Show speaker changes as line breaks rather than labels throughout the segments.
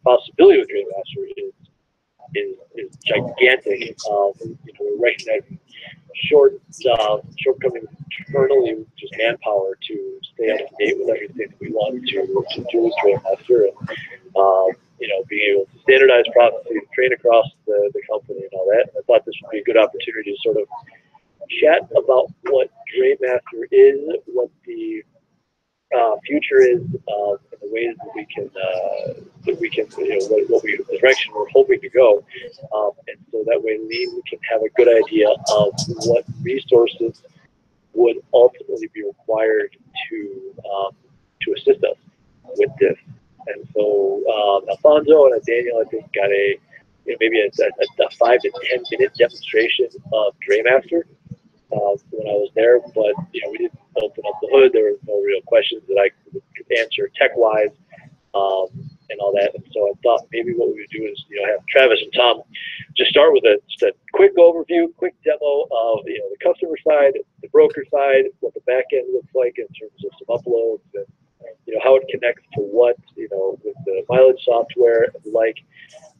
possibility with Draymaster is gigantic. We're recognizing shortcomings internally, just manpower to stay up to date with everything that we want to do with Draymaster, and being able to standardize processes, train across the company, and all that. And I thought this would be a good opportunity to sort of chat about what Draymaster is, what the future is, and the ways that we can, the direction we're hoping to go, and so that way Lean can have a good idea of what resources would ultimately be required to assist us with this. And so Alfonso and Daniel, I think, got maybe a 5 to 10 minute demonstration of Draymaster when I was there, but we didn't open up the hood. There was no real questions that I could answer tech-wise and all that. And so I thought maybe what we would do is have Travis and Tom just start with just a quick overview, quick demo of the customer side, the broker side, what the back end looks like in terms of some uploads, and how it connects to what with the mileage software and like,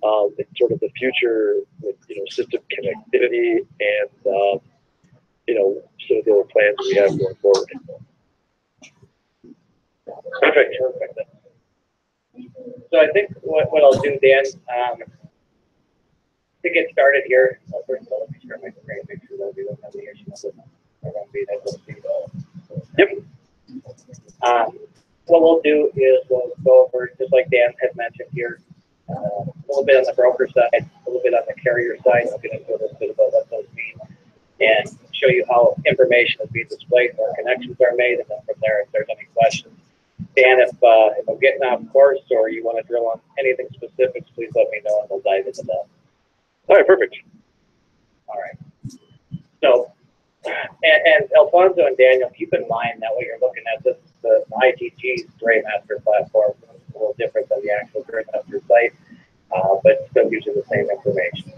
and sort of the future with system connectivity and some of the other plans we have going forward. Perfect.
So I think what I'll do, Dan, to get started here, first of all, let me share my screen, make sure that we don't have any issues with being able to see the. Yep. What we'll do is we'll go over, just like Dan had mentioned here, a little bit on the broker side, a little bit on the carrier side. I'll get into a little bit about what those mean, and show you how information is being displayed, where connections are made, and then from there, if there's any questions. Dan, if I'm getting off course or you want to drill on anything specific, please let me know and we'll dive into that.
All right, perfect.
All right. So, and Alfonso and Daniel, keep in mind that what you're looking at, this is the ITG Draymaster platform. It's a little different than the actual Draymaster site, but still gives you the same information.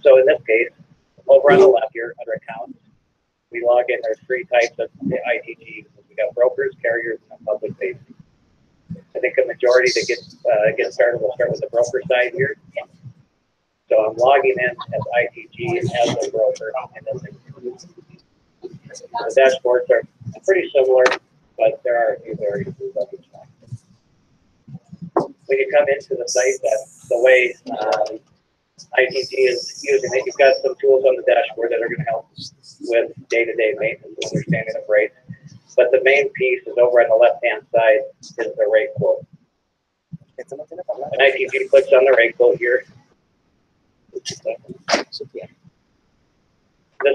So in this case, over on the left here, under accounts, we log in. There's 3 types of the ITG. We got brokers, carriers, and public safety. I think a majority to get started, we'll start with the broker side here. So I'm logging in as ITG as a broker, and then the dashboards are pretty similar, but there are a few variances of each one. When you come into the site, that's the way ITG is using it. You've got some tools on the dashboard that are going to help with day-to-day maintenance and understanding of rates. But the main piece is over on the left-hand side is the rate quote. When ITG clicks on the rate quote here, this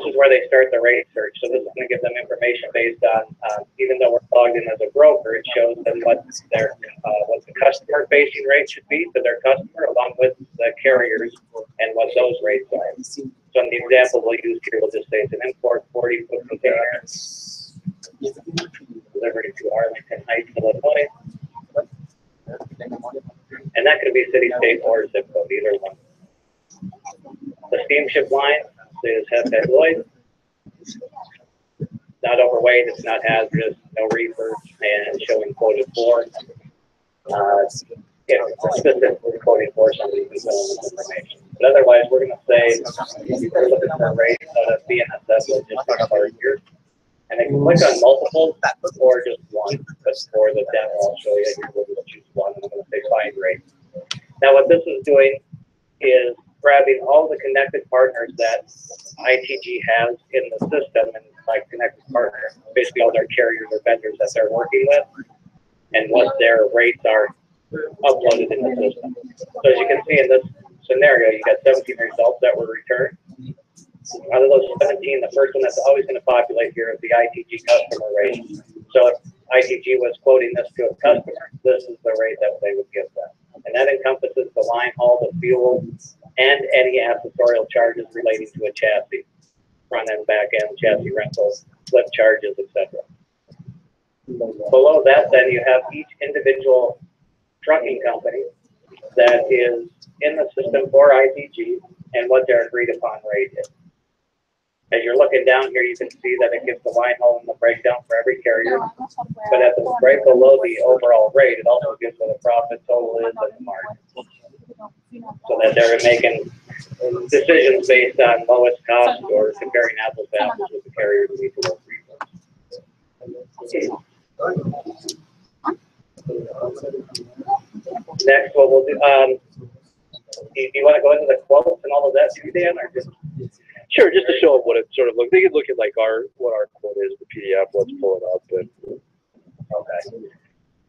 is where they start the rate search. So this is going to give them information based on, even though we're logged in as a broker, it shows them what the customer-facing rate should be to their customer, along with the carriers and what those rates are. So in the example we'll use here, we'll just say it's an import 40-foot container delivered to Arlington Heights, Illinois, and that could be city, state, or zip code, either one. The steamship line is Head Lloyd. Not overweight, it's not hazardous, no reefers, and showing quoted for. Specifically quoting for somebody who's selling this information. But otherwise, we're going to say we're looking for a rate out of BNSF, we'll just start here. And then click on multiple or just one. But for the demo, I'll show you here, we'll just choose one. I'm going to say find rate. Now, what this is doing is grabbing all the connected partners that ITG has in the system, and by connected partners, basically all their carriers or vendors that they're working with, and what their rates are uploaded in the system. So as you can see in this scenario, you got 17 results that were returned. Out of those 17, the first one that's always going to populate here is the ITG customer rate. So if ITG was quoting this to a customer, this is the rate that they would give them. And that encompasses the line haul, the fuel, and any accessorial charges relating to a chassis, front end, back end, chassis rentals, flip charges, etc. Below that, then you have each individual trucking company that is in the system for ITG and what their agreed upon rate is. As you're looking down here, you can see that it gives the line haul and the breakdown for every carrier. But at the right below the overall rate, it also gives what the profit total is and the margin. So that they're making decisions based on lowest cost or comparing apples to apples with the carriers who need to work resources. Next, what we'll do, do you want to go into the quotes and all of that too, Dan, or just?
Sure, just to show them what it sort of looks. They can look at like what our quote is, the PDF. Let's pull it up.
Okay.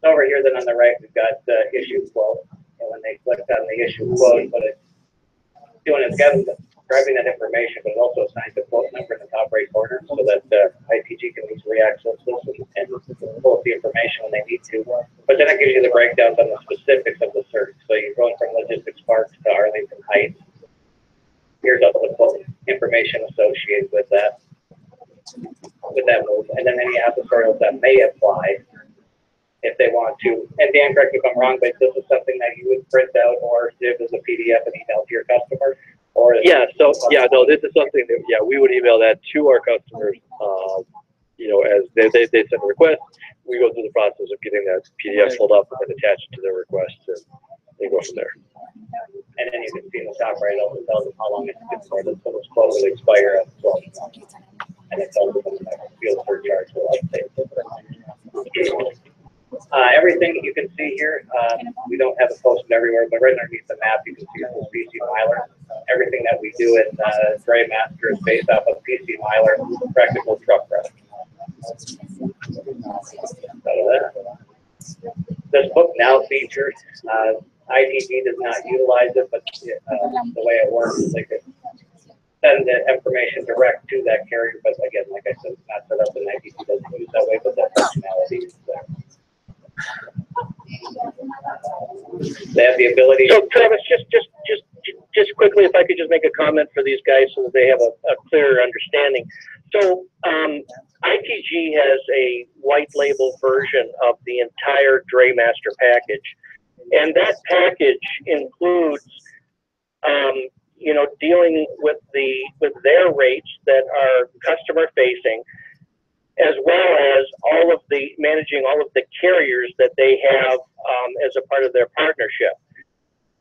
Over here, then on the right, we've got the issue quote. And when they click on the issue quote, what it's doing is grabbing that information, but it also assigns the quote number in the top right corner so that ITG can easily access this and pull up the information when they need to. But then it gives you the breakdowns on the specifics of the search. So you're going from logistics parks to Arlington Heights. Here's all the quote information associated with that move, and then any accessorials that may apply if they want to. And Dan, correct me if I'm wrong, but this is something that you would print out or give as a PDF and email to your customer? Or
yeah, so yeah, no, this is something that we would email that to our customers. You know, as they send a request, we go through the process of getting that PDF pulled up and then attach it to their request, and they go from there.
And then you can see in the top right, it also tells them how long it's good for. So this quote will expire at 12 months. And it tells them the fuel surcharge will update. Everything you can see here, we don't have it posted everywhere, but right underneath the map, you can see the PC Miler. Everything that we do in Draymaster is based off of PC Miler practical truck route. This book now features, ITG does not utilize it, but the way it works is they could send the information direct to that carrier. But again, like I said, it's not set up, and ITG doesn't use that way, but that functionality is there. They have the ability.
So Travis, just quickly, if I could just make a comment for these guys so that they have a clearer understanding. So ITG has a white label version of the entire Draymaster package, and that package includes, you know, dealing with their rates that are customer facing, as well as managing all of the carriers that they have as a part of their partnership.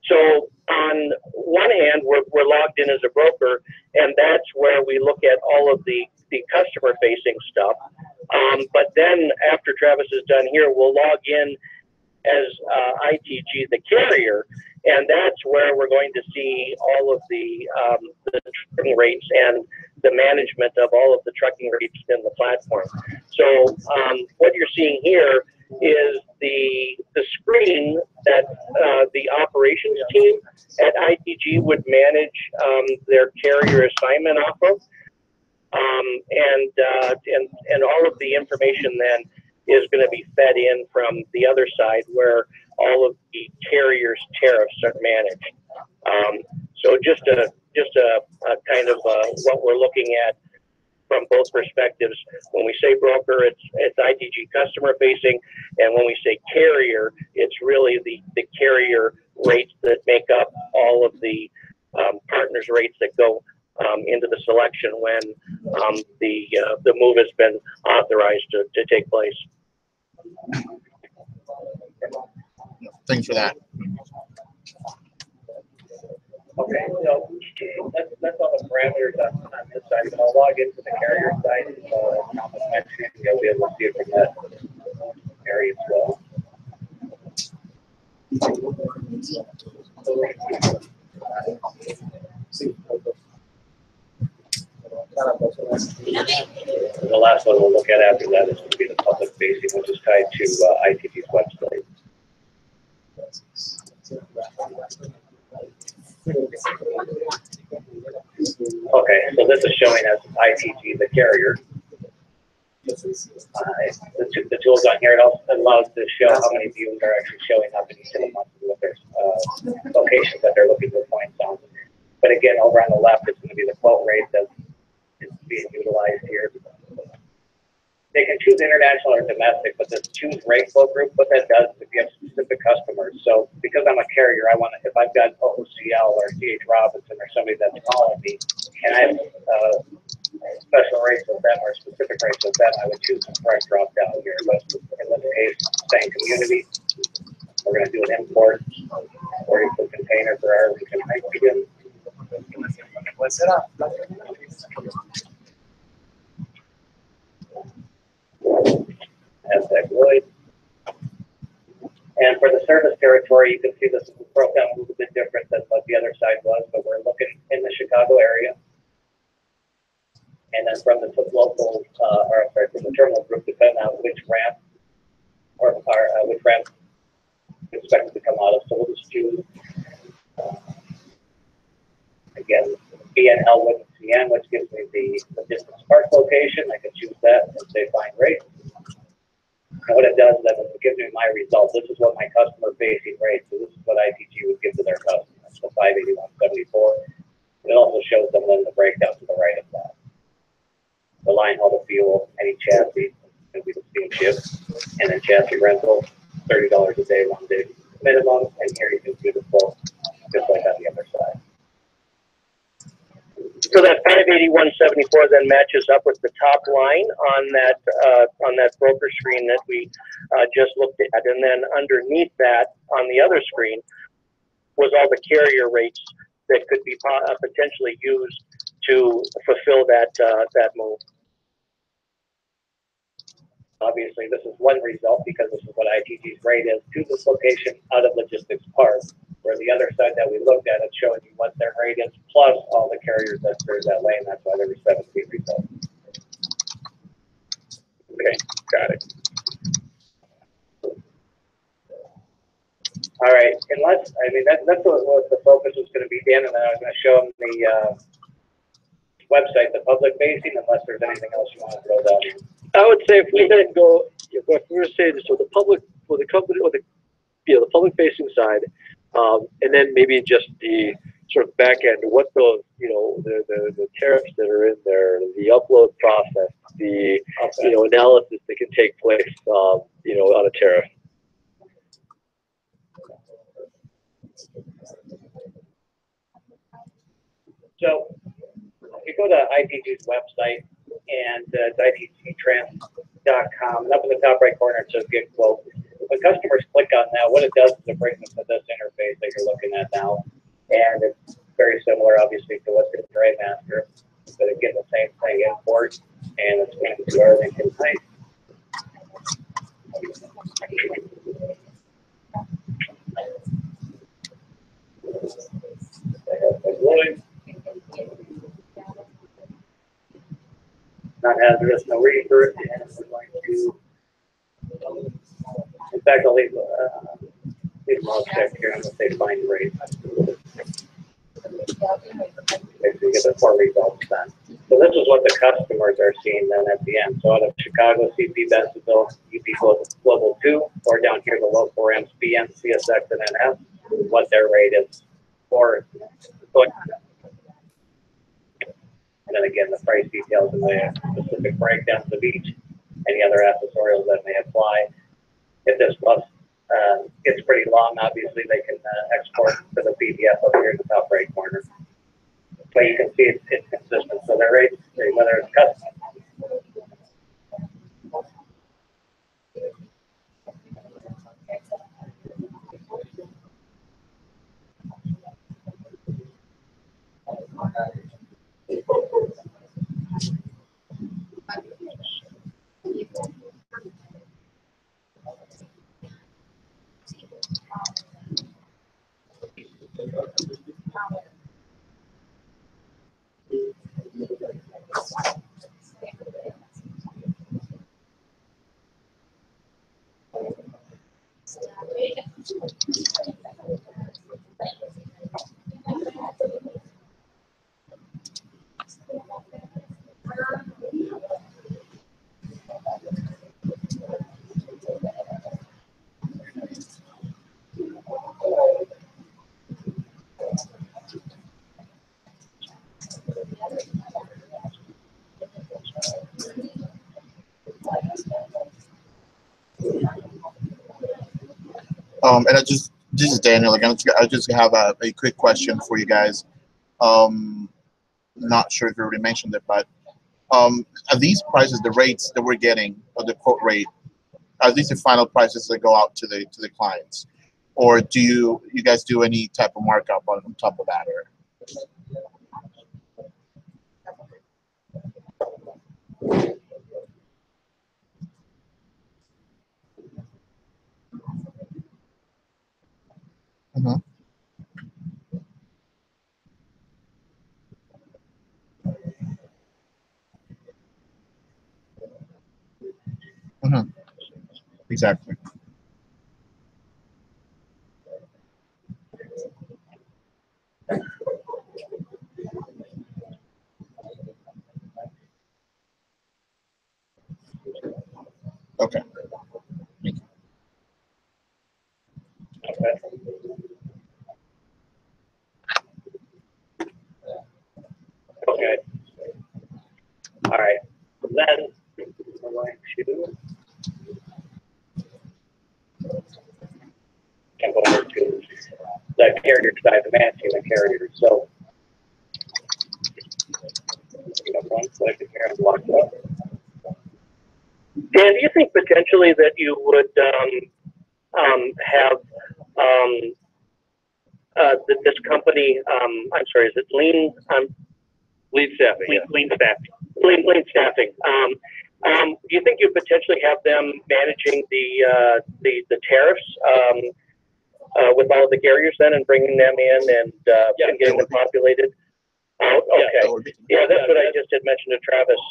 So on one hand, we're logged in as a broker, and that's where we look at all of the customer facing stuff. But then after Travis is done here, we'll log in as ITG, the carrier, and that's where we're going to see all of the trucking rates and the management of all of the trucking rates in the platform. So what you're seeing here is the screen that the operations team at ITG would manage their carrier assignment off of, and all of the information then is going to be fed in from the other side where all of the carriers' tariffs are managed. So just a kind of what we're looking at from both perspectives. When we say broker, it's ITG customer facing, and when we say carrier, it's really the carrier rates that make up all of the partners' rates that go into the selection when the move has been authorized to take place.
Thanks for that.
Okay, so that's all the parameters on this side. I'll log into the carrier side. Thomas mentioned you'll be able to see it from that area as well. The last one we'll look at after that is going to be the public facing, which is tied to ITG's website. Okay, so this is showing us ITG, the carrier. The tools on here, it also allows to show how many views are actually showing up in each of the months with their locations that they're looking for points on. But again, over on the left, it's going to be the quote rate that is being utilized here. They can choose international or domestic, but this choose rate flow group, what that does is if you have specific customers. So because I'm a carrier, I want to, if I've got OCL or CH Robinson or somebody that's calling me, and I have special rates with them or specific rates with them, I would choose the correct drop down here. But in this case, same community, we're going to do an import or equal container for our region nitrogen. Aztec Lloyd. And for the service territory, you can see this is broken down a little bit different than what the other side was, but we're looking in the Chicago area. And then from the local, from the terminal group, depending on which ramp which ramp is expected to come out of. So we'll just choose, again, BN, Elwood, and CN, which gives me the distance park location. I can choose that and say find rate. And what it does is that it gives me my result. This is what my customer facing rate. So this is what ITG would give to their customers. So 581.74. It also shows them then the breakdown to the right of that. The line haul, the fuel, any chassis, going to be the steamship, and then chassis rental, $30 a day, 1 day minimum. And here you can see the flow, just like on the other side.
So that 581.74 then matches up with the top line on that broker screen that we just looked at, and then underneath that on the other screen was all the carrier rates that could be potentially used to fulfill that that move.
Obviously, this is one result because this is what ITG's rate is to this location out of logistics park. Where the other side that we looked at, it's showing you what their rate is plus all the carriers that serve that lane. That's why there were 17 results.
Okay, got it.
All right, unless, I mean, that's what the focus was going to be, Dan, and then I was going to show them the website, the public facing, unless there's anything else you want to throw down here.
I would say if we then go, if we were to say this, so the public, or the company, or the public facing side, and then maybe just the sort of back end, what the the tariffs that are in there, the upload process, the analysis that can take place, on a tariff.
So if you go to ITG's website, and it's itgtrans.com, and up in the top right corner it says get quote. When customers click on that, what it does is it brings them to this interface that you're looking at now, and it's very similar, obviously, to what's in Draymaster, but again, the same thing, import, and it's going to do everything tonight. Non-hazardous, no reefer, and we're going to, in fact, I'll leave them all checked here. I'm going to say find rate. Basically, get the 4 results then. So this is what the customers are seeing then at the end. So out of Chicago, CP, Bentonville, UP Global 2, or down here the local ramps, BN, CSX, and NF, what their rate is for. And then again, the price details and the specific breakdowns of each, any other accessorials that may apply. If this bus gets pretty long, obviously they can export to the PDF up here in the top right corner. But you can see it's consistent. So their rates, whether it's custom.
And this is Daniel again. I just have a quick question for you guys. Not sure if you already mentioned it, but Are these prices, the rates that we're getting, or the quote rate, are these the final prices that go out to the clients, or do you guys do any type of markup on top of that? Or exactly. Okay.
Okay. All right. Then we're going to jump over to the carrier side, the managing the carrier. So, one second here, I'm locked up. Dan, do you think potentially that you would have this company? I'm sorry, is it Lean? Lean staffing. Lean staffing. Lean staffing. Do you think you potentially have them managing the tariffs with all of the carriers then, and bringing them in and getting them populated? Okay. Yeah, that's what I just had mentioned to Travis.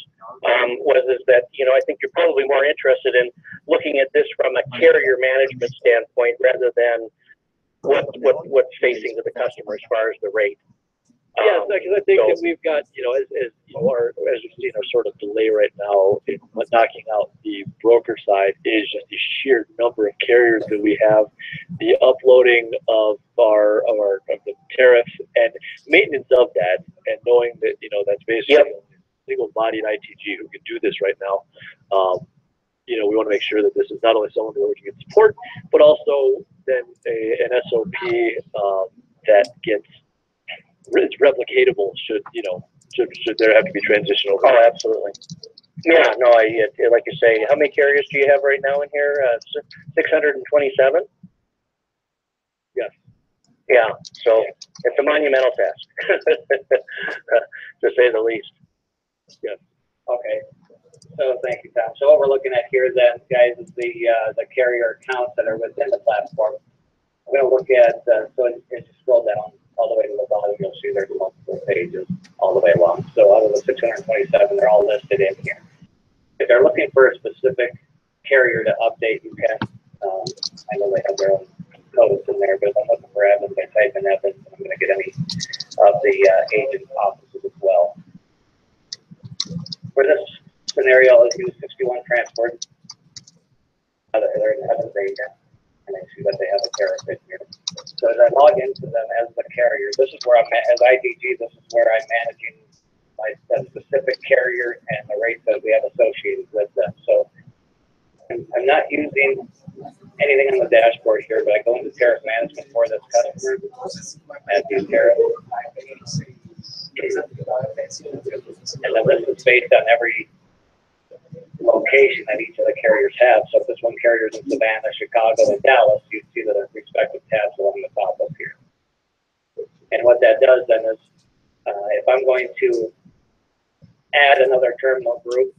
Is that I think you're probably more interested in looking at this from a carrier management standpoint rather than what's facing to the customer as far as the rate.
Yes, because I think that we've got, as you see, our sort of delay right now in knocking out the broker side is just the sheer number of carriers that we have, the uploading of the tariffs and maintenance of that, and knowing that that's basically a single body in ITG who can do this right now. We want to make sure that this is not only someone who can get support, but also then an SOP that gets. It's replicatable should there have to be transition over.
Oh, absolutely. Yeah, no, like you say, how many carriers do you have right now in here? 627?
Yes.
Yeah, so it's a monumental task, to say the least.
Yes.
Okay. So thank you, Tom. So what we're looking at here then, guys, is the carrier accounts that are within the platform. I'm going to look at, so as you scroll down all the way to the bottom, you'll see there's multiple pages all the way along. So out of the 627, they're all listed in here. If they're looking for a specific carrier to update, you can. I know they have their own codes in there, but if I'm looking for Evans, I type in Evans, and I'm going to get any of the agent offices as well. For this scenario, I'll use 61 transport. They're in Evans agent, and I see that they have a carrier in here. So as I log into them as the carrier, this is where I'm as ITG. This is where I'm managing my specific carrier and the rates that we have associated with them. So I'm not using anything on the dashboard here, but I go into tariff management for this customer at these tariffs. And then this is based on every location that each of the carriers have. So if this one carrier is in Savannah, Chicago, and Dallas, you see the respective tabs along the top up here. And what that does then is, if I'm going to add another terminal group,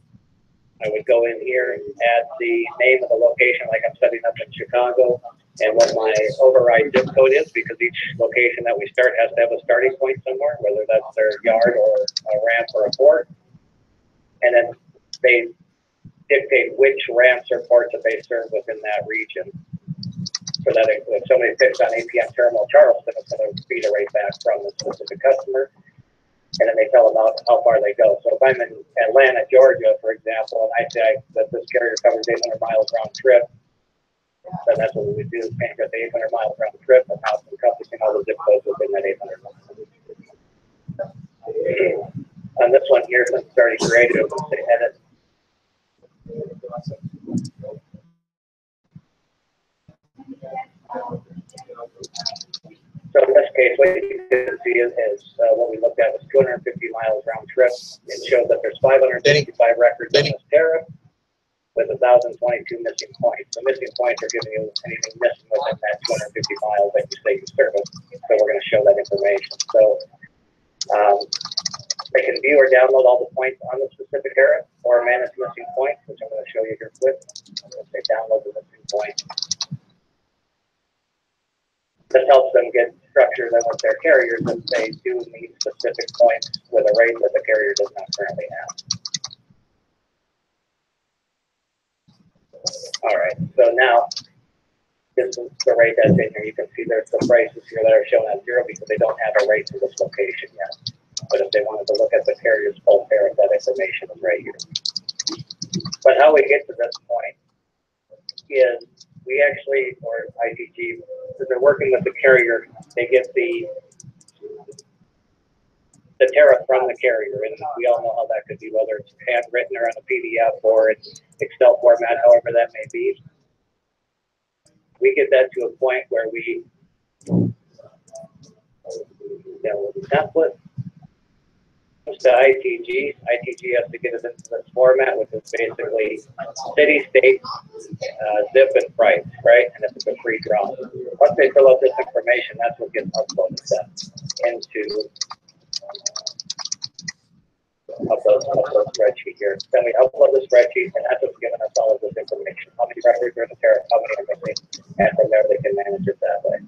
I would go in here and add the name of the location, like I'm setting up in Chicago, and what my override zip code is, because each location that we start has to have a starting point somewhere, whether that's their yard or a ramp or a port. And then they dictate which ramps or ports that they serve within that region. So that if somebody picks on APM Terminal Charleston, it's going to feed a rate back from the specific customer. And then they tell them how far they go. So if I'm in Atlanta, Georgia, for example, and I say that this carrier covers 800 miles round trip, then that's what we would do, is change up 800 miles round trip, and now it's encompassing all the zip codes within that 800 miles. On this one here, since it's already created, I'm going to say edit. So in this case, what you can see is what we looked at was 250 miles round trip. It shows that there's 565 records on this tariff with 1,022 missing points. The missing points are giving you anything missing within that 250 miles that you say you service. So we're going to show that information. So they can view or download all the points on the specific tariff or manage missing points, which I'm going to show you here quick. If they download the missing point. This helps them get structure then with their carriers if they do need specific points with a rate that the carrier does not currently have. All right, so now this is the rate that's in here. You can see there's some prices here that are shown at zero because they don't have a rate to this location yet. But if they wanted to look at the carrier's full tariff, that information is right here. But how we get to this point is we actually, or ITG, if they're working with the carrier, they get the tariff from the carrier, and we all know how that could be, whether it's handwritten or on a PDF or it's Excel format, however that may be. We get that to a point where we download the template. To ITG has to get it into this format, which is basically city, state, zip, and price, right? And it's a free draw. Once they fill out this information, that's what gets uploaded into upload spreadsheet here. Then we upload the spreadsheet, and that's what's giving us all of this information. How many records are in the tariff, how many are missing, and from there they can manage it that way.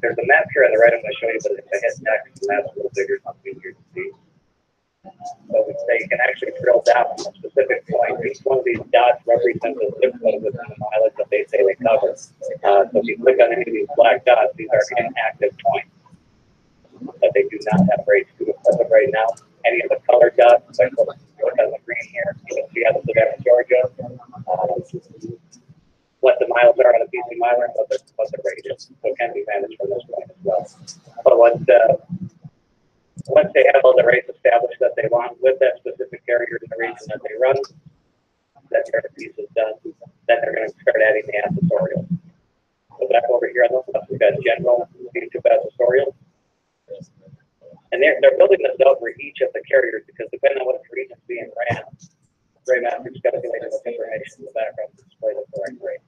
There's a map here on the right I'm going to show you, but if I hit next, the map's a little bigger, something easier to see. So we say you can actually drill down on a specific point. Each one of these dots represents a zip code within the mileage that they say they cover. So if you click on any of these black dots, these are inactive points that they do not have rates to. As of right now, any of the colored dots, like click on the green here, you can see how this is in Georgia. What the miles are on a PC miler and what the rate is. So it can be managed from this point as well. But once they have all the rates established that they want with that specific carrier in the region that they run, that tariff piece is done, then they're going to start adding the accessorials. So back over here on the left, we've got general YouTube accessorials. And they're building this out for each of the carriers because depending on what region is being ran, Draymaster's calculated this information in the background to display the correct rate.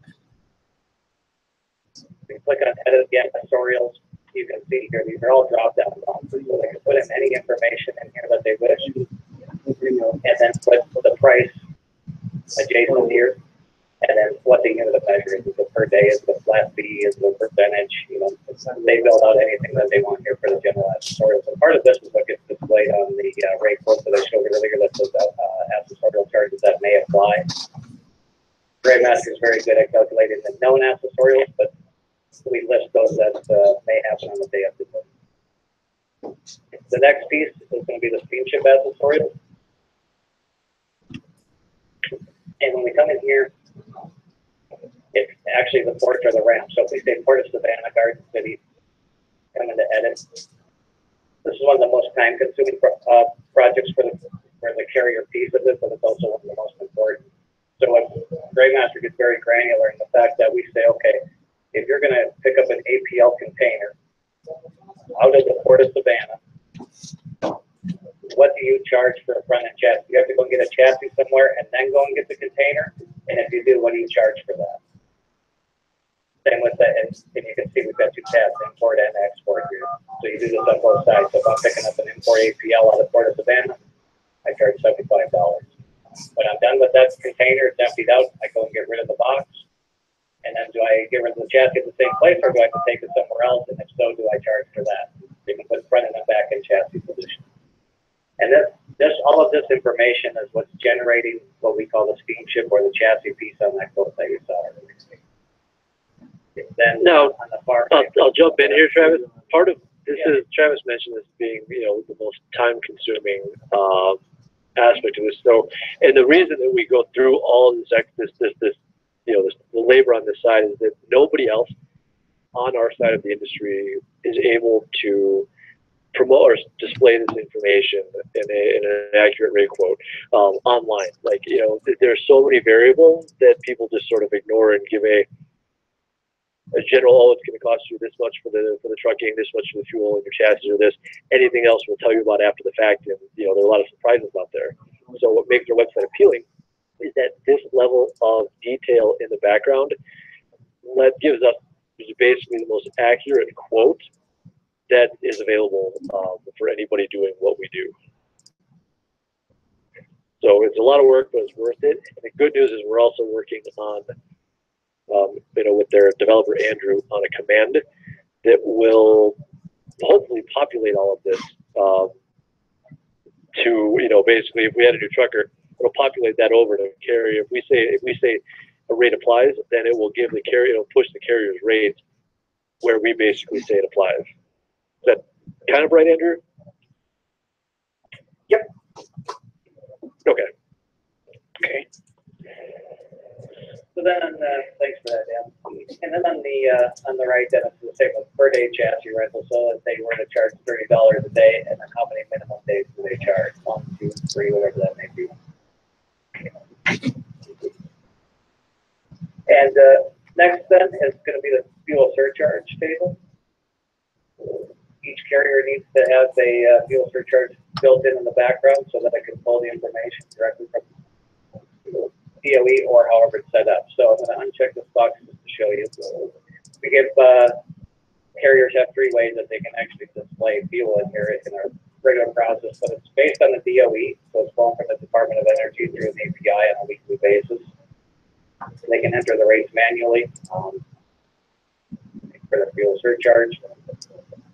If you click on edit again, accessorials, you can see here, these are all drop-down boxes, so they can put in any information in here that they wish, and then put the price adjacent here, and then what the unit of measure is it per day, is the flat fee, is the percentage, they build out anything that they want here for the general accessorial. So part of this is what gets displayed on the rate quote that I showed earlier that says accessorial charges that may apply. Draymaster is very good at calculating the known accessorials, but we list those that may happen on the day of delivery. The next piece is going to be the steamship accessorial. And when we come in here, it's actually the port or the ramp. So if we say Port of Savannah, Garden City, come into edit. This is one of the most time-consuming projects for the carrier piece of it, but it's also one of the most important. So when Draymaster gets very granular in the fact that we say, okay, if you're going to pick up an APL container out of the Port of Savannah, what do you charge for a front end chassis? You have to go and get a chassis somewhere and then go and get the container. And if you do, what do you charge for that? Same with that, and you can see we've got two tabs, import and export here. So you do this on both sides. So if I'm picking up an import APL out of the Port of Savannah, I charge $75. When I'm done with that container, it's emptied out, I go and get rid of the box. And then do I get rid of the chassis at the same place, or do I have to take it somewhere else? And if so, do I charge for that? So you can put front and back in chassis position. And all of this information is what's generating what we call the steamship or the chassis piece on that quote that you saw earlier. Then
Now,
on the far
I'll jump in here, Travis. Part of this is Travis mentioned this being, the most time-consuming aspect of this. So, and the reason that we go through all of the labor on this side is that nobody else on our side of the industry is able to promote or display this information in an accurate rate quote online. Like, there's so many variables that people just sort of ignore and give a a general, oh, it's going to cost you this much for the trucking, this much for the fuel and your chassis, or this. Anything else we'll tell you about after the fact, and there are a lot of surprises out there. So what makes our website appealing is that this level of detail in the background gives us basically the most accurate quote that is available for anybody doing what we do. So it's a lot of work, but it's worth it. And the good news is we're also working on, with their developer Andrew, on a command that will hopefully populate all of this to, basically, if we had a new trucker, it'll populate that over to carrier. If we say a rate applies, then it will give the carrier, it'll push the carrier's rate where we basically say it applies. Is that kind of right, Andrew?
Yep.
Okay.
Okay.
So then, thanks for that, Dan. And then on the right, then it's the same with per day chassis rental. So if they were to charge $30 a day, and then how many minimum days do they charge? 1, 2, 3, whatever that may be. And next then is going to be the fuel surcharge table. Each carrier needs to have a fuel surcharge built in the background so that it can pull the information directly from DOE or however it's set up. So I'm going to uncheck this box just to show you. We give carriers have 3 ways that they can actually display fuel in here in our regular process, but it's based on the DOE, so it's going from the Department of Energy through an API on a weekly basis. So they can enter the rates manually for the fuel surcharge,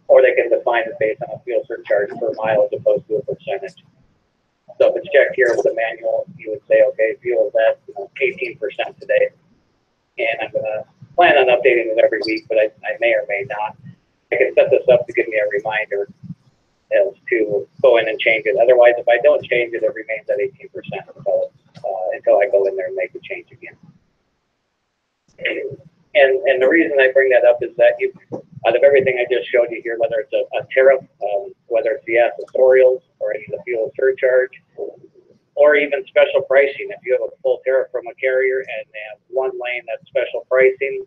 or they can define it based on a fuel surcharge per mile as opposed to a percentage. So if it's checked here with the manual, you would say, okay, fuel is at 18% today, and I'm going to plan on updating it every week, but I may or may not. I can set this up to give me a reminder as to go in and change it. Otherwise, if I don't change it, it remains at 18% until I go in there and make the change again. And the reason I bring that up is that out of everything I just showed you here, whether it's a tariff, whether it's the accessorials or any of the fuel surcharge, or even special pricing, if you have a full tariff from a carrier and they have one lane that's special pricing,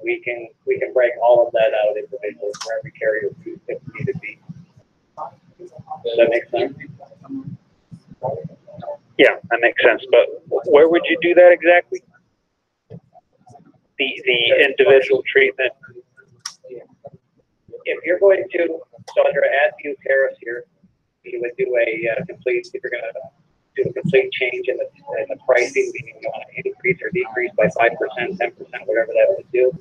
we can break all of that out individually for every carrier if needed be. Does that make sense?
Yeah, that makes sense. But where would you do that exactly? The individual treatment.
If you're going to, so under add view tariffs here, you would do a complete, if you're going to do a complete change in the pricing, meaning you want to increase or decrease by 5%, 10%, whatever that would do,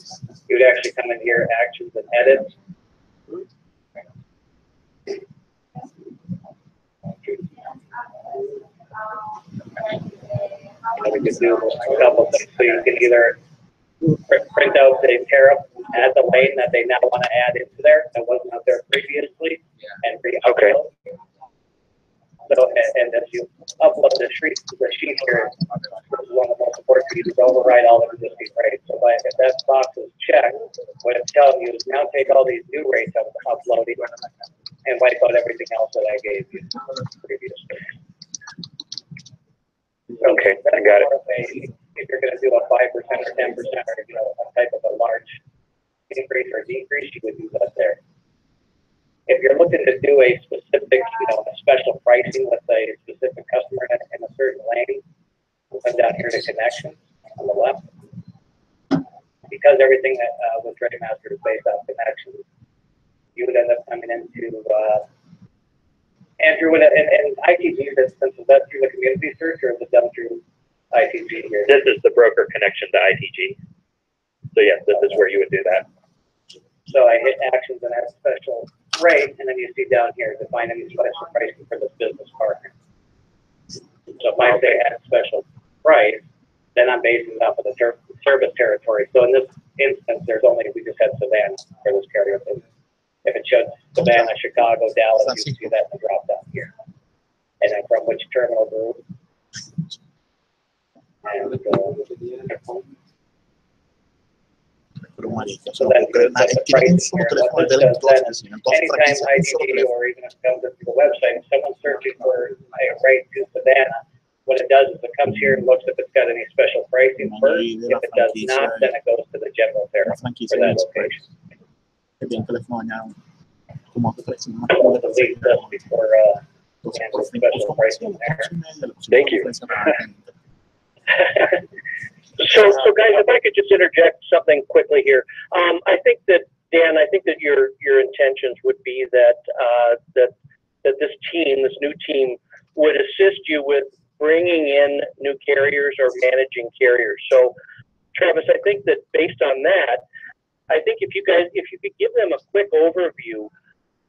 you would actually come in here, actions and edit. And we can do a couple things. So you can either print out a tariff, add the lane that they now want to add into there that wasn't out there previously, and re-upload.
Okay.
So, and as you upload the sheet here, this is one of the most important for you to override all the existing rates. So if that box is checked, what it's telling you is now take all these new rates I'm uploading and wipe out everything else that I gave you previously.
Okay, I got it.
If you're going to do a 5% or 10% or a type of a large increase or decrease, you would do that there. If you're looking to do a specific, a special pricing with a specific customer in a certain lane, we'll come down here to connections on the left. Because everything that with Draymaster is based on connections, you would end up coming into Andrew and ITG, for instance, is that through the community search or is it done through ITG here?
This is the broker connection to ITG. So yes, this is where you would do that.
So I hit actions and add special rate, and then you see down here, define any special pricing for this business partner. So if I say add special price, then I'm basing it off of the service territory. So in this instance, we just had Savannah for this carrier. If it showed Savannah, Chicago, Dallas, you see that in the drop down here. And then from which terminal group. And so then the price here. What this does then, anytime ITG or even if it comes up to the website, if someone's searching for a rate to Savannah, what it does is it comes here and looks if it's got any special pricing first. If it does not, then it goes to the general tariff for that location. So the lead does before special pricing there.
Thank you.
So guys, if I could just interject something quickly here. I think that, Dan, I think that your intentions would be that that this team, this new team, would assist you with bringing in new carriers or managing carriers. So, Travis, I think that based on that, I think if you could give them a quick overview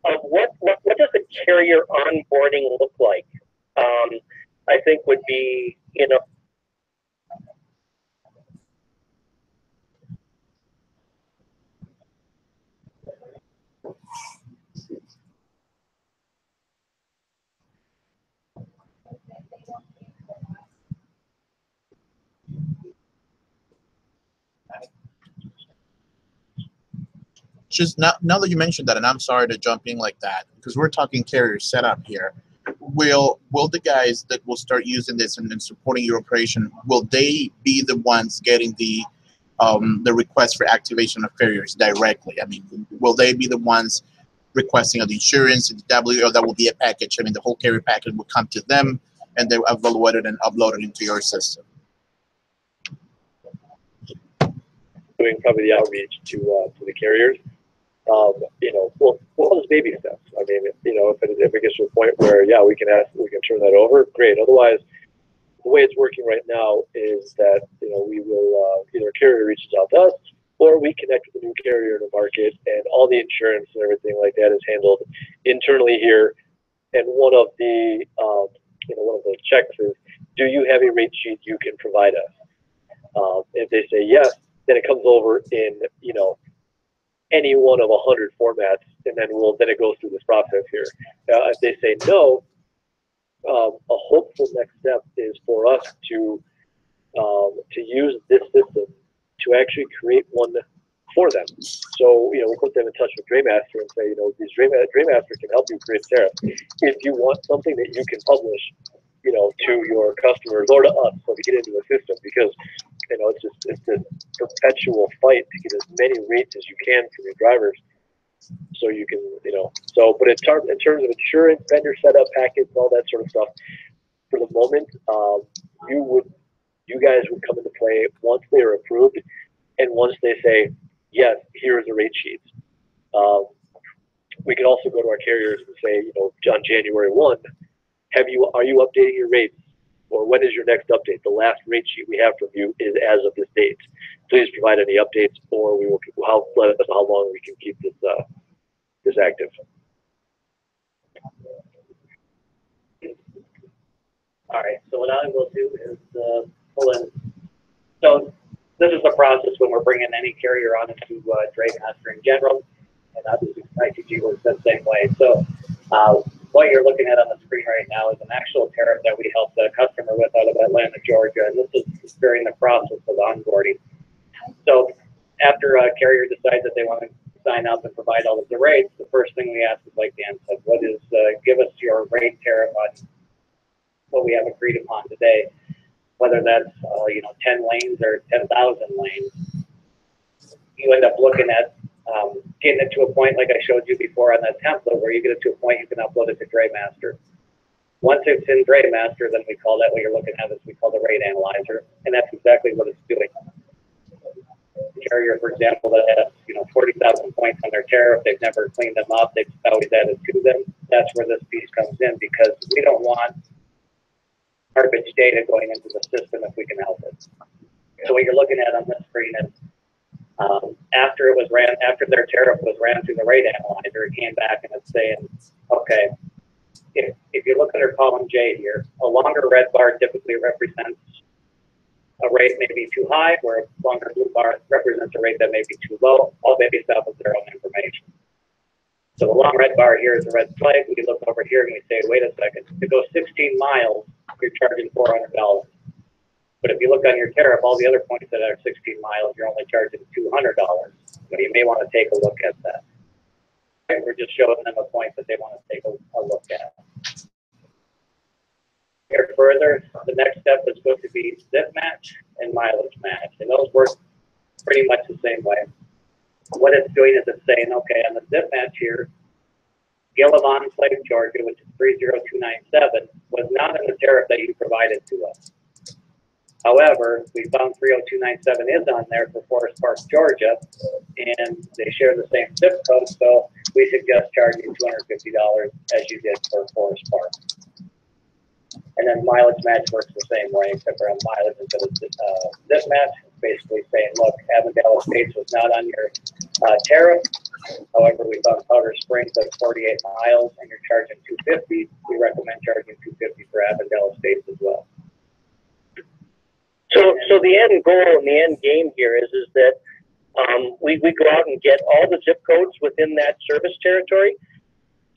of what does the carrier onboarding look like, I think would be, you know.
Just now that you mentioned that, and I'm sorry to jump in like that, because we're talking carrier setup here. Will the guys that will start using this and supporting your operation, will they be the ones getting the request for activation of carriers directly? I mean, will they be the ones requesting the insurance, the W, or that will be a package? I mean, the whole carrier package will come to them, and they will evaluate it and upload it into your system.
Doing probably the outreach to the carriers. You know, well, those baby steps. I mean, you know, if it gets to a point where, yeah, we can turn that over, great. Otherwise, the way it's working right now is that, you know, we will either a carrier reaches out to us, or we connect with a new carrier in the market, and all the insurance and everything like that is handled internally here. And one of the checks is, do you have a rate sheet you can provide us? If they say yes, then it comes over in, you know, any one of 100 formats, and then it goes through this process here. If they say no, a hopeful next step is for us to use this system to actually create one for them. So, you know, we put them in touch with Draymaster and say, you know, these Draymaster can help you create tariffs. If you want something that you can publish, you know, to your customers or to us, so to get into a system, because, you know, it's this perpetual fight to get as many rates as you can from your drivers, so you can, you know. So, but in terms of insurance, vendor setup packets, all that sort of stuff, for the moment, you guys would come into play once they are approved, and once they say, yes, here is a rate sheet. We can also go to our carriers and say, you know, on January 1, are you updating your rates? Or when is your next update? The last rate sheet we have from you is as of this date. Please provide any updates, or we will let us know how long we can keep this active.
All right, so what I will do is pull in. So this is the process when we're bringing any carrier on into Draymaster in general, and obviously ITG works the same way. So what you're looking at on the screen right now is an actual tariff that we helped a customer with out of Atlanta, Georgia, and this is during the process of onboarding. So after a carrier decides that they want to sign up and provide all of the rates, the first thing we ask is, like Dan said, what is, give us your rate tariff on what we have agreed upon today, whether that's, 10 lanes or 10,000 lanes. You end up looking at getting it to a point like I showed you before on that template, where you get it to a point you can upload it to Draymaster. Once it's in Draymaster, then we call that, what you're looking at is we call the rate analyzer, and that's exactly what it's doing. The carrier, for example, that has 40,000 points on their tariff, they've never cleaned them up, they've always added to them. That's where this piece comes in, because we don't want garbage data going into the system if we can help it. So what you're looking at on this screen is after their tariff was ran through the rate analyzer, it came back and it's saying, okay, if you look under column J here, a longer red bar typically represents a rate may be too high, where a longer blue bar represents a rate that may be too low, all based off of their own information. So the long red bar here is a red flag. We look over here and we say, wait a second, to go 16 miles, you're charging $400. But if you look on your tariff, all the other points that are 16 miles, you're only charging $200. So you may want to take a look at that. And we're just showing them a point that they want to take a look at. here further, the next step is going to be zip match and mileage match, and those work pretty much the same way. What it's doing is it's saying, okay, on the zip match here, Gillum Enclave, Georgia, which is 30297, was not in the tariff that you provided to us. However, we found 30297 is on there for Forest Park, Georgia, and they share the same zip code, so we suggest charging $250 as you did for Forest Park. And then mileage match works the same way, except for on mileage instead of zip match. It's basically saying, look, Avondale Estates was not on your tariff. However, we found Powder Springs at 48 miles, and you're charging $250. We recommend charging $250 for Avondale Estates as well.
So the end goal and the end game here is that we go out and get all the zip codes within that service territory,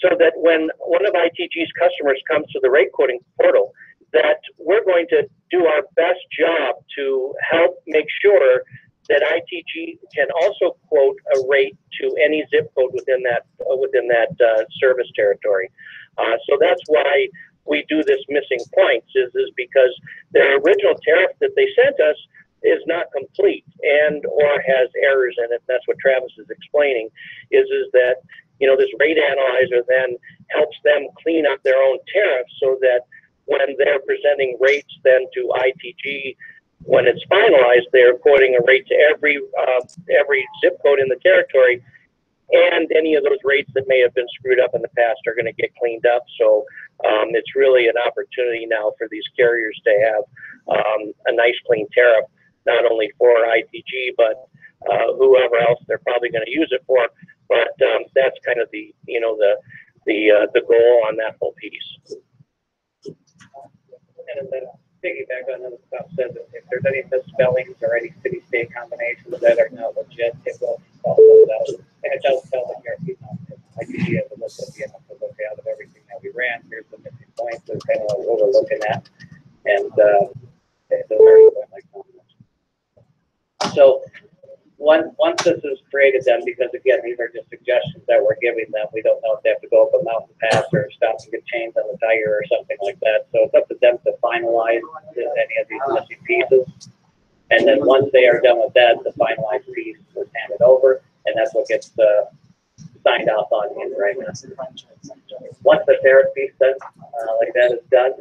so that when one of ITG's customers comes to the rate quoting portal, that we're going to do our best job to help make sure that ITG can also quote a rate to any zip code within that service territory. So that's why we do this missing points is because their original tariff that they sent us is not complete and or has errors in it. That's what Travis is explaining, is that, you know, this rate analyzer then helps them clean up their own tariffs so that when they're presenting rates then to ITG, when it's finalized, they're quoting a rate to every zip code in the territory, and any of those rates that may have been screwed up in the past are going to get cleaned up. So it's really an opportunity now for these carriers to have a nice clean tariff, not only for ITG, but whoever else they're probably going to use it for. But that's kind of the goal on that whole piece.
And then piggyback on what Scott said, if there's any misspellings or any city-state combinations that are not legit, it will call those out. And it does tell the carrier, ITG has a list at the end of the look out of everything that we ran. Here's the missing points. There's kind of what we're looking at. And it's a very point like that. So once this is created, then, because again, these are just suggestions that we're giving them, we don't know if they have to go up a mountain pass or stop and get chains on the tire or something like that. So it's up to them to finalize any of these missing pieces. And then once they are done with that, the finalized piece is handed over, and that's what gets signed off on in Draymaster. Once the tariff piece then, like that is done,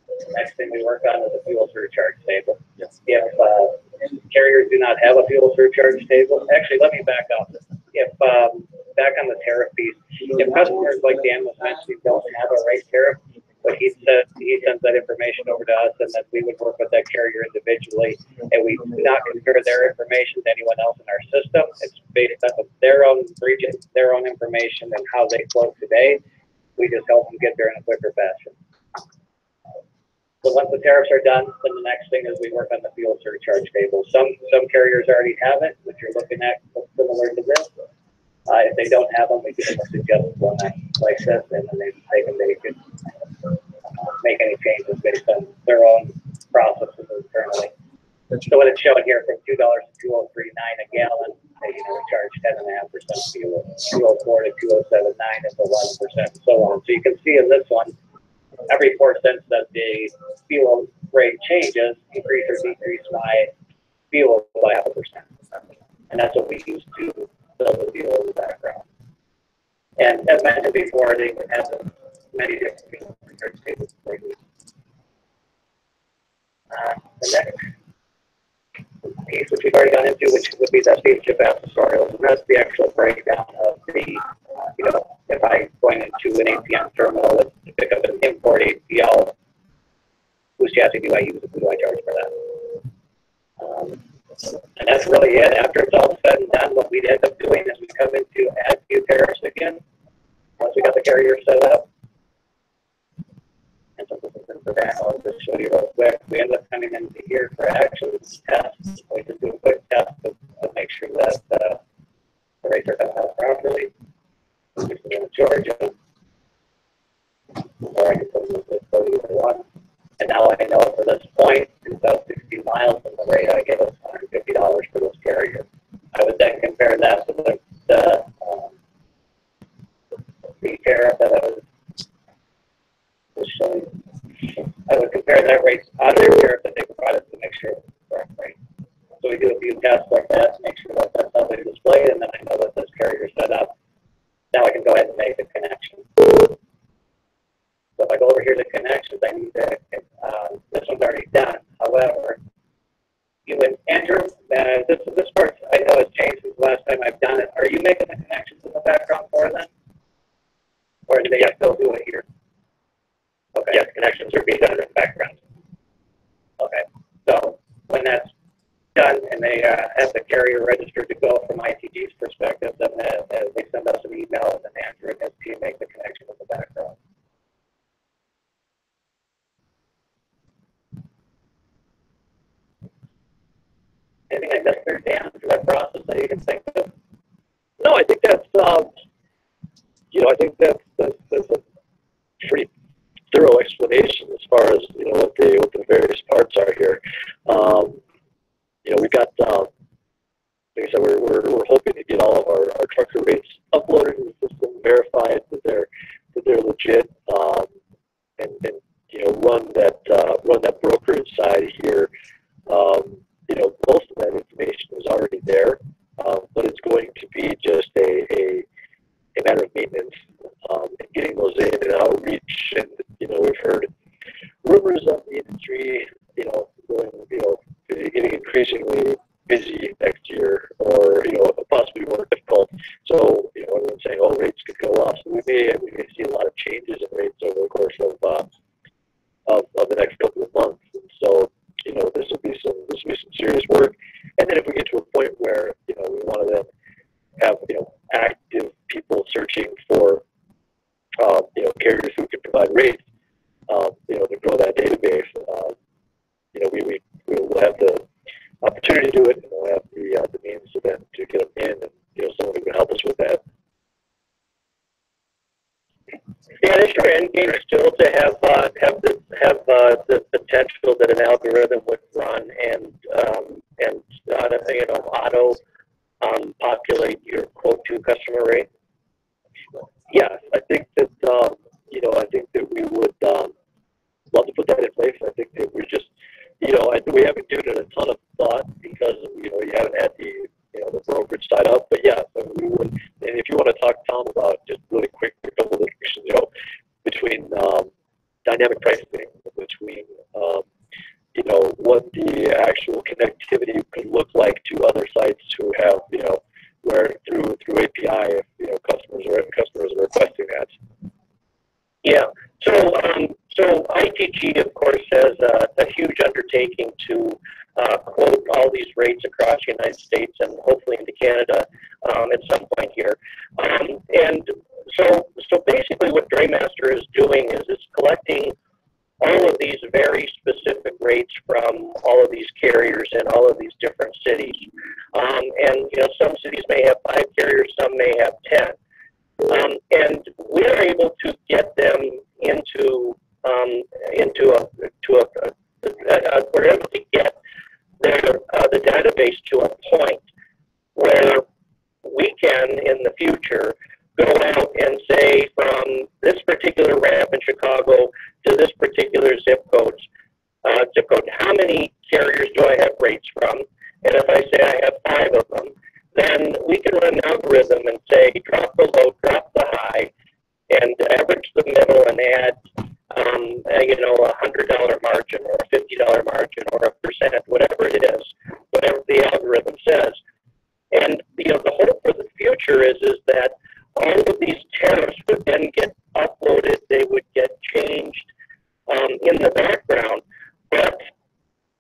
the next thing we work on is a fuel surcharge table. Yes. If carriers do not have a fuel surcharge table, actually, let me back up. If back on the tariff piece, if customers, like Dan was mentioning, don't have a rate tariff, but he sends that information over to us, and then we would work with that carrier individually, and we do not compare their information to anyone else in our system. It's based on their own region, their own information, and how they quote today. We just help them get there in a quicker fashion. So once the tariffs are done, then the next thing is we work on the fuel surcharge table. Some carriers already have it, which you're looking at similar to this. If they don't have them, we can suggest one like this, and then they can make any changes based on their own processes internally. So what it's showing here, from $2 to $2.039 a gallon, we charge 10.5% fuel. $2.04 to $2.079 is 11%, and so on. So you can see in this one, every 4 cents that the fuel rate changes, increase or decrease my fuel by 0.5%. And that's what we use to build the fuel in the background. And as mentioned before, they would have many different fuel surcharge tables for you. The next piece, which we've already gone into, which would be that steamship accessorials, and that's the actual breakdown of the, if I'm going into an APM terminal to pick up an import APL, whose chassis do I use and who do I charge for that? And that's really it. After it's all said and done, what we'd end up doing is we come in to add new tariffs again, once we got the carrier set up. And so I'll just show you real quick. We end up coming into here for actions tests. We just do a quick test to make sure that the rates are coming out properly. In Georgia, or I can put them in either one. And now I know for this point, it's about 60 miles from the rate I get is $150 for this carrier. I would then compare that to the tariff that I was just showing carrier registered to go from ITG's perspective, then they send us an email, and then Andrew and his team make the connection with the background. Anything I missed there, Dan, through that process that you can think of?
No, I think that's I think that's a pretty thorough explanation as far as what the various parts are here. We got like I said, we're hoping to get all of our trucker rates uploaded to the system, verified that they're legit, and run that brokerage side here. Most of that information is already there, but it's going to be just a matter of maintenance, and getting those in and outreach. And we've heard rumors of the industry, getting increasingly busy next year, or possibly more difficult. So everyone's saying, oh, rates could go up. So we may see a lot of changes in rates over the course of the next couple of months. And so this will be some serious work. And then if we get to a point where we want to then have active people searching for carriers who can provide rates, to grow that database, we will have the opportunity to do it, and we'll have the means to get them in, and someone who can help us with that.
Yeah, is your end game still to have the potential that an algorithm would run and auto populate your quote to customer rate?
Yeah, I think that we would love to put that in place. I think that we're just we haven't given it a ton of thought because you haven't had the brokerage side up. But yeah, so we would. And if you want to talk, Tom, about just really quick a couple of discussions, between dynamic pricing, between what the actual connectivity could look like to other sites who have where through API, if customers are requesting that.
Yeah. So ITG, of course, has a huge undertaking to quote all these rates across the United States and hopefully into Canada at some point here. And so basically what Draymaster is doing is it's collecting all of these very specific rates from all of these carriers in all of these different cities. And some cities may have 5 carriers, some may have 10. And we're able to get them we're able to get the database to a point where we can in the future go out and say from this particular ramp in Chicago to this particular zip code, how many carriers do I have rates from? And if I say I have 5 of them, then we can run an algorithm and say drop the low, drop the high, and average the middle and add $100 margin or a $50 margin or a percent, whatever it is, whatever the algorithm says. And the hope for the future is that all of these tariffs would then get uploaded, they would get changed in the background. But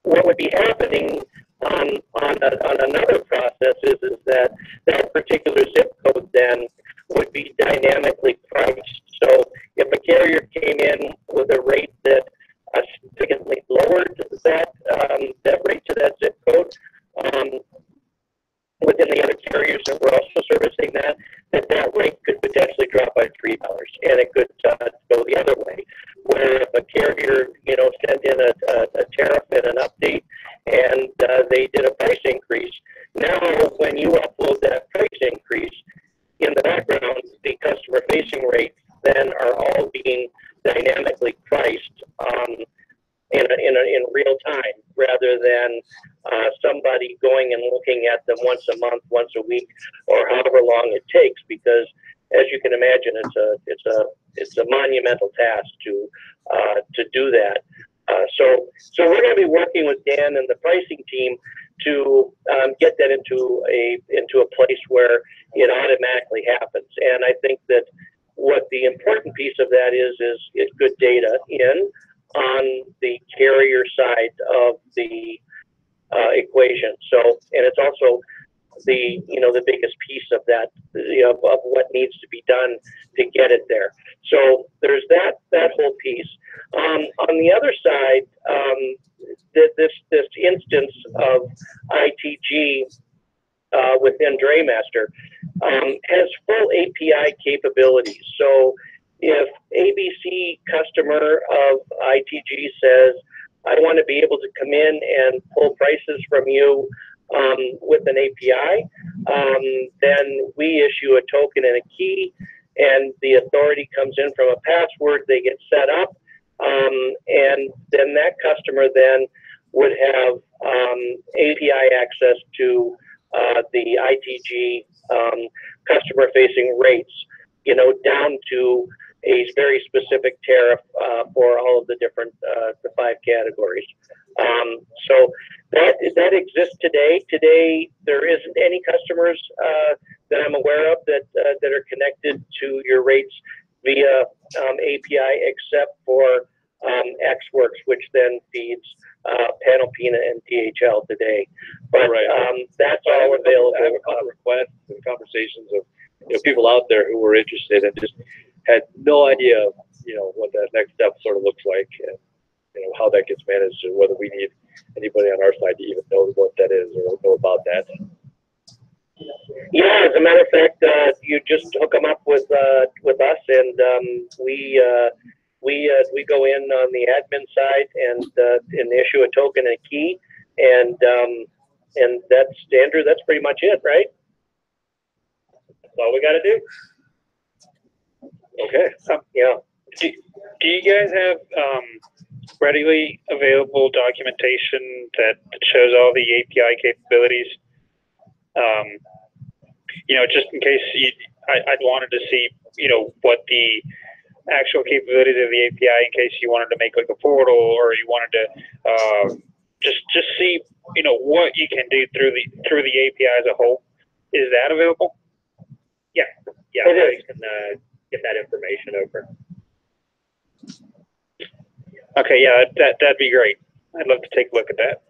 what would be happening on another process is that particular zip code then would be dynamically priced. So if a carrier came in with a rate that significantly lowered that rate to that zip code, within the other carriers that were also servicing that rate could potentially drop by $3, and it could go the other way. Where if a carrier, sent in a tariff and an update, and they did a price increase, now when you upload that price increase, in the background, the customer-facing rates then are all being dynamically priced in real time, rather than somebody going and looking at them once a month, once a week, or however long it takes. Because, as you can imagine, it's a monumental task to do that. So we're going to be working with Dan and the pricing team to get that into a place where it automatically happens. And I think that what the important piece of that is good data in on the carrier side of the equation. So, and it's also the the biggest piece of that of what needs to be done to get it there. So there's that whole piece. On the other side, this instance of ITG within Draymaster has full API capabilities. So if ABC customer of ITG says, I want to be able to come in and pull prices from you with an API, then we issue a token and a key, and the authority comes in from a password, they get set up, and then that customer then would have API access to the ITG customer-facing rates, down to a very specific tariff for all of the different the 5 categories. So that exists today. Today, there isn't any customers that I'm aware of that are connected to your rates via API, except for XWorks, which then feeds Panalpina and DHL today. But that's all available.
I have a couple of requests and conversations of people out there who were interested and just had no idea, what that next step sort of looks like, and how that gets managed, and whether we need anybody on our side to even know what that is or know about that.
Yeah, as a matter of fact, you just hook them up with us, and we go in on the admin side and issue a token and a key, and that's Andrew. That's pretty much it, right? That's all we got to do.
Okay.
Yeah.
Do you guys have readily available documentation that shows all the API capabilities? Just in case I'd wanted to see, what the actual capabilities of the API, in case you wanted to make like a portal, or you wanted to just see, what you can do through the API as a whole. Is that available?
Yeah, you can get that information over.
Okay, yeah, that'd be great. I'd love to take a look at that.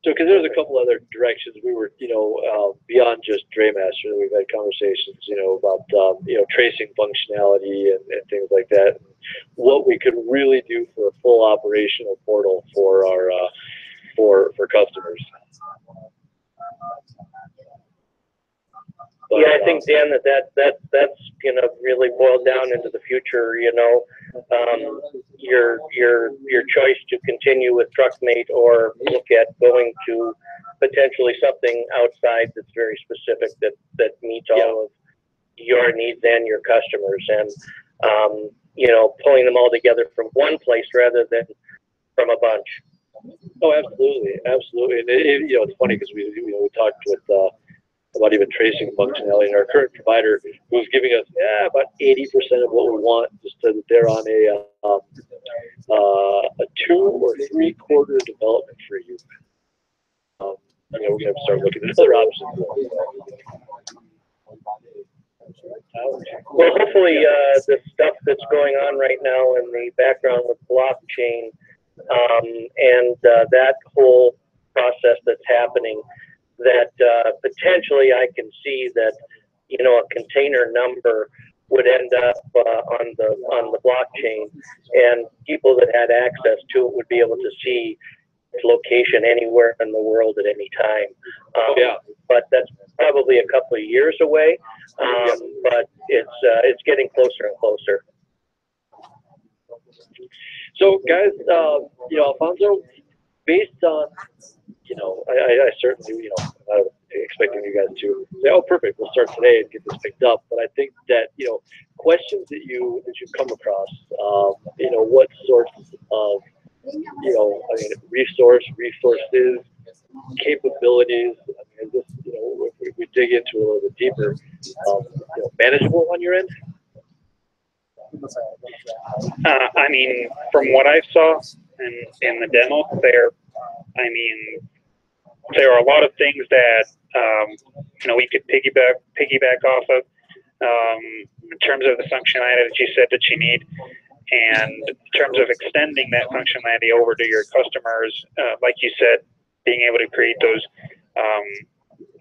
So, because there's a couple other directions we were, beyond just Draymaster, we've had conversations, about, tracing functionality and things like that. What we could really do for a full operational portal for our, for customers. But,
yeah, I think, Dan, that's really boiled down into the future. Your choice to continue with TruckMate or look at going to potentially something outside that's very specific that meets all of your needs and your customers, and pulling them all together from one place rather than from a bunch.
Oh, absolutely, absolutely. And it's funny because we talked with about even tracing functionality, and our current provider who's giving us about 80% of what we want, just so that they're on a 2 or 3 quarter development for you. We're going to start looking at other options.
Well, hopefully the stuff that's going on right now in the background with blockchain and that whole process that's happening, that potentially I can see that a container number would end up on the blockchain, and people that had access to it would be able to see its location anywhere in the world at any time. But that's probably a couple of years away. But it's getting closer and closer.
So, guys, Alfonso, based on I certainly, I'm not expecting you guys to say, oh, perfect, we'll start today and get this picked up. But I think that, questions that you come across, what sorts of, resources, capabilities, this, if we dig into a little bit deeper, manageable on your end?
From what I saw in the demo there, there are a lot of things that we could piggyback off of in terms of the functionality that you said that you need. And in terms of extending that functionality over to your customers, like you said, being able to create those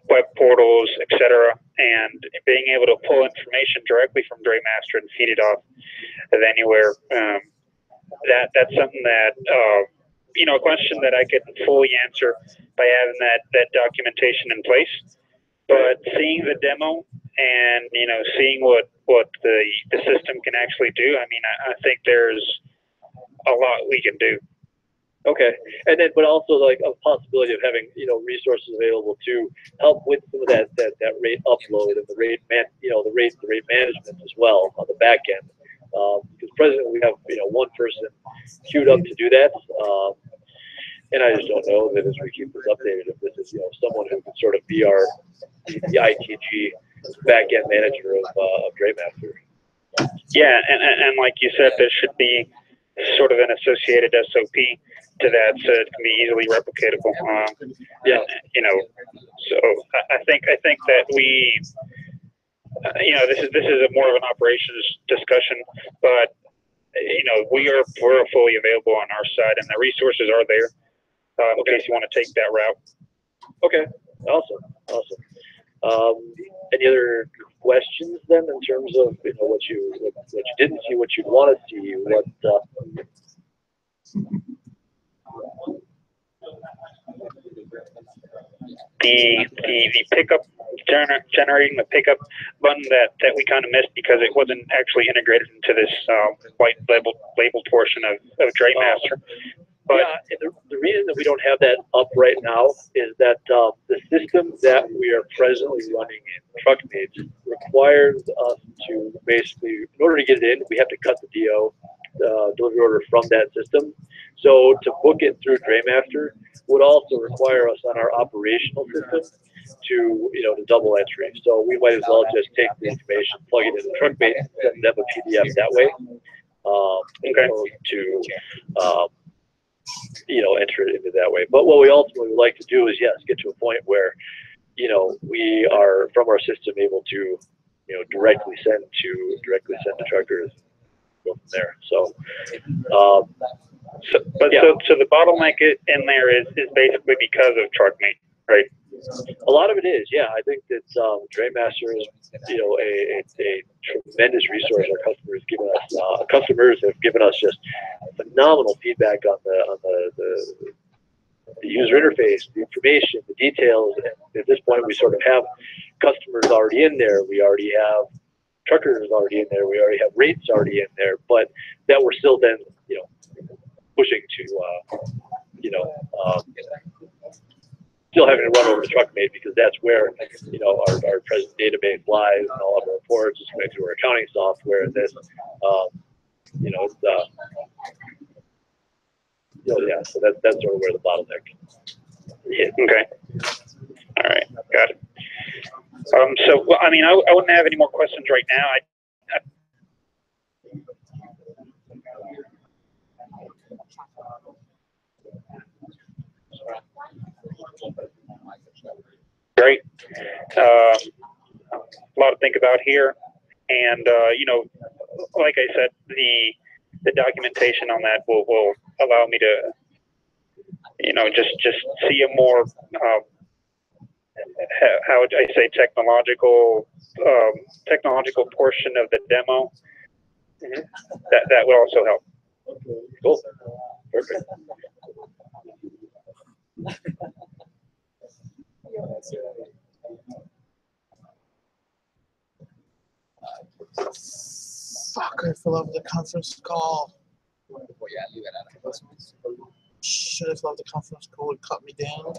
web portals, etc., and being able to pull information directly from Draymaster and feed it off of anywhere, that's something that a question that I could fully answer by having that documentation in place. But seeing the demo and seeing what the system can actually do, I mean, I think there's a lot we can do.
Okay, and then but also like a possibility of having resources available to help with some of that rate upload and the rate management as well on the back end. Because presently we have one person queued up to do that, and I just don't know that as we keep this updated, if this is someone who can sort of be the ITG back end manager of Draymaster.
Yeah, and like you said, there should be sort of an associated SOP to that, so it can be easily replicatable. So I think that we, this is more of an operations discussion, but we're fully available on our side, and the resources are there in case you want to take that route.
Okay, awesome. Any other questions then in terms of what you didn't see, what you want to see, what?
The pickup generating the pickup button that we kind of missed because it wasn't actually integrated into this white label portion of Draymaster. But
yeah, the reason that we don't have that up right now is that the system that we are presently running in TruckMate requires us to basically, in order to get it in, we have to cut the DO, delivery order, from that system. So to book it through Draymaster would also require us on our operational system to double entry. So we might as well just take the information, plug it into TruckMate, send them a PDF that way, to enter it into that way. But what we ultimately would like to do is, yes, get to a point where we are from our system able to directly send to truckers, go from there. So
so the bottleneck in there is basically because of TruckMate, right?
A lot of it is, yeah. I think that Draymaster is a tremendous resource. Our customers have given us just phenomenal feedback on the user interface, the information, the details. And at this point, we sort of have customers already in there. We already have truckers already in there. We already have rates already in there. But that we're still then pushing to still having to run over to TruckMate, because that's where our present database lies and all of our reports is going through our accounting software. And this, so that's sort of where the bottleneck is.
Okay. All right. Got it. So, well, I mean, I wouldn't have any more questions right now. Great. A lot to think about here. And, like I said, the documentation on that will allow me to, just see a more, how would I say, technological portion of the demo. Mm-hmm. That would also help.
Okay. Cool. Perfect.
Fuck, I fell off the conference call. Should have left the conference call and cut me down.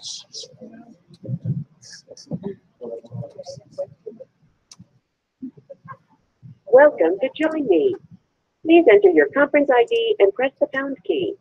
Welcome to Join Me. Please enter your conference ID and press the pound key.